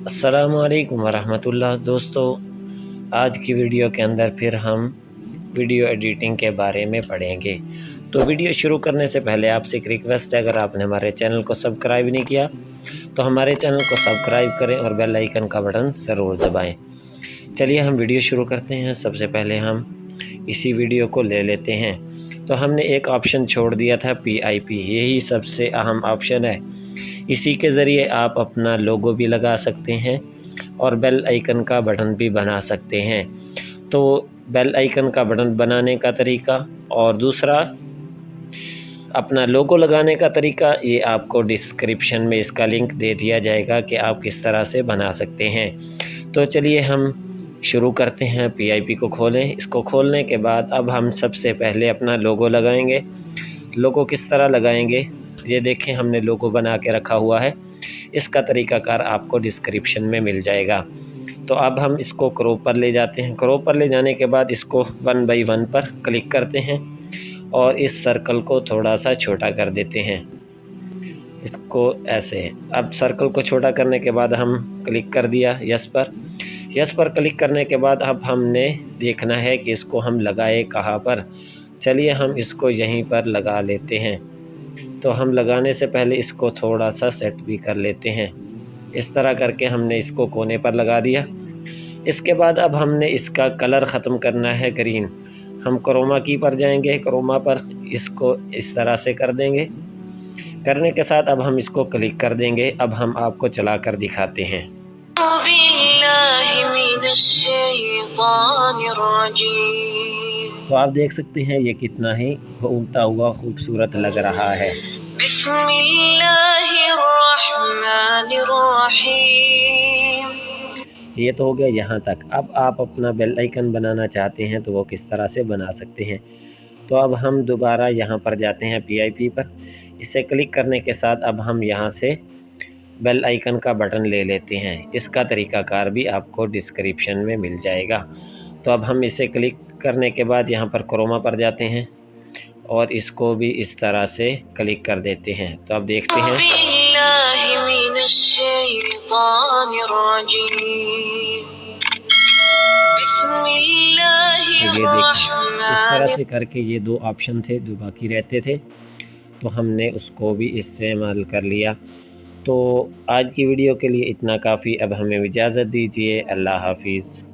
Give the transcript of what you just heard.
अस्सलामु अलैकुम वरहमतुल्लाह। दोस्तों, आज की वीडियो के अंदर फिर हम वीडियो एडिटिंग के बारे में पढ़ेंगे। तो वीडियो शुरू करने से पहले आपसे एक रिक्वेस्ट है, अगर आपने हमारे चैनल को सब्सक्राइब नहीं किया तो हमारे चैनल को सब्सक्राइब करें और बेल आइकन का बटन ज़रूर दबाएं। चलिए हम वीडियो शुरू करते हैं। सबसे पहले हम इसी वीडियो को ले लेते हैं। तो हमने एक ऑप्शन छोड़ दिया था PIP, यही सबसे अहम ऑप्शन है। इसी के ज़रिए आप अपना लोगो भी लगा सकते हैं और बेल आइकन का बटन भी बना सकते हैं। तो बेल आइकन का बटन बनाने का तरीका और दूसरा अपना लोगो लगाने का तरीका, ये आपको डिस्क्रिप्शन में इसका लिंक दे दिया जाएगा कि आप किस तरह से बना सकते हैं। तो चलिए हम शुरू करते हैं। PIP को खोलें। इसको खोलने के बाद अब हम सबसे पहले अपना लोगो लगाएंगे। लोगो किस तरह लगाएंगे, ये देखें हमने लोगो बना के रखा हुआ है। इसका तरीक़ाकार आपको डिस्क्रिप्शन में मिल जाएगा। तो अब हम इसको क्रॉप पर ले जाते हैं। क्रॉप पर ले जाने के बाद इसको 1 बाई 1 पर क्लिक करते हैं और इस सर्कल को थोड़ा सा छोटा कर देते हैं, इसको ऐसे। अब सर्कल को छोटा करने के बाद हम क्लिक कर दिया यस पर। यस पर क्लिक करने के बाद अब हमने देखना है कि इसको हम लगाए कहाँ पर। चलिए हम इसको यहीं पर लगा लेते हैं। तो हम लगाने से पहले इसको थोड़ा सा सेट भी कर लेते हैं। इस तरह करके हमने इसको कोने पर लगा दिया। इसके बाद अब हमने इसका कलर ख़त्म करना है ग्रीन। हम क्रोमा की पर जाएंगे, क्रोमा पर इसको इस तरह से कर देंगे। करने के साथ अब हम इसको क्लिक कर देंगे। अब हम आपको चला कर दिखाते हैं। तो आप देख सकते हैं ये कितना ही उगता हुआ खूबसूरत लग रहा है। ये तो हो गया यहाँ तक। अब आप अपना बेल आइकन बनाना चाहते हैं तो वो किस तरह से बना सकते हैं। तो अब हम दोबारा यहाँ पर जाते हैं PIP पर। इसे क्लिक करने के साथ अब हम यहाँ से बेल आइकन का बटन ले लेते हैं। इसका तरीक़ाकार भी आपको डिस्क्रिप्शन में मिल जाएगा। तो अब हम इसे क्लिक करने के बाद यहाँ पर क्रोमा पर जाते हैं और इसको भी इस तरह से क्लिक कर देते हैं। तो अब देखते हैं, ये देखिए इस तरह से करके ये 2 ऑप्शन थे जो बाकी रहते थे, तो हमने उसको भी इस्तेमाल कर लिया। तो आज की वीडियो के लिए इतना काफ़ी। अब हमें इजाज़त दीजिए। अल्लाह हाफिज़।